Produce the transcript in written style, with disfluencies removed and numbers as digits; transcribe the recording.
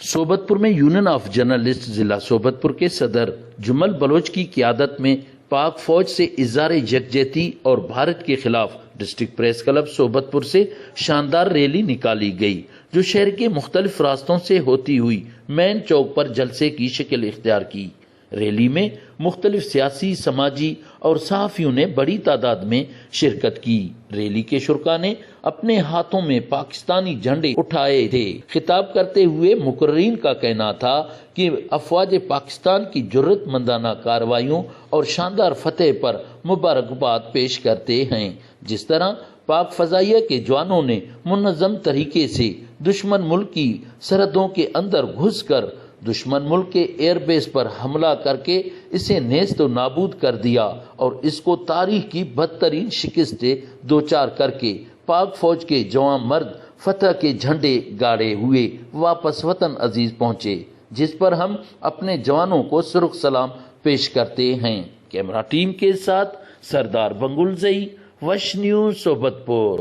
सोबतपुर में union of journalist जिला सोबतपुर के सदर जुमल बलोच की क़ियादत में पाक फौज से इज़हार यकजहती और भारत के खिलाफ डिस्ट्रिक्ट प्रेस क्लब सोबतपुर से शानदार रैली निकाली गई, जो शहर के मुख्तलिफ रास्तों से होती हुई मेन चौक पर जलसे की शक्ल इख्तियार की। रैली में मुख्तलिफ सियासी, समाजी और सहाफ़ियों ने बड़ी तादाद में शिरकत की। रैली के शुरका ने अपने हाथों में पाकिस्तानी झंडे उठाए थे। खिताब करते हुए मुकर्रीन का कहना था कि अफवाज पाकिस्तान की जुर्रतमंदाना कार्रवाइयों और शानदार फतेह पर मुबारकबाद पेश करते हैं। जिस तरह पाक फजाइया के जवानों ने मुनज़्ज़म तरीके से दुश्मन मुल्क की सरहदों के अंदर घुसकर दुश्मन मुल्क के एयरबेस पर हमला करके इसे नेस्त व नाबूद कर दिया और इसको तारीख की बदतरीन शिकस्तें दोचार करके पाक फौज के जवान मर्द फतह के झंडे गाड़े हुए वापस वतन अजीज पहुंचे, जिस पर हम अपने जवानों को सुरुख सलाम पेश करते हैं। कैमरा टीम के साथ सरदार बंगुल ज़ई, वश न्यूज़ सोबतपुर।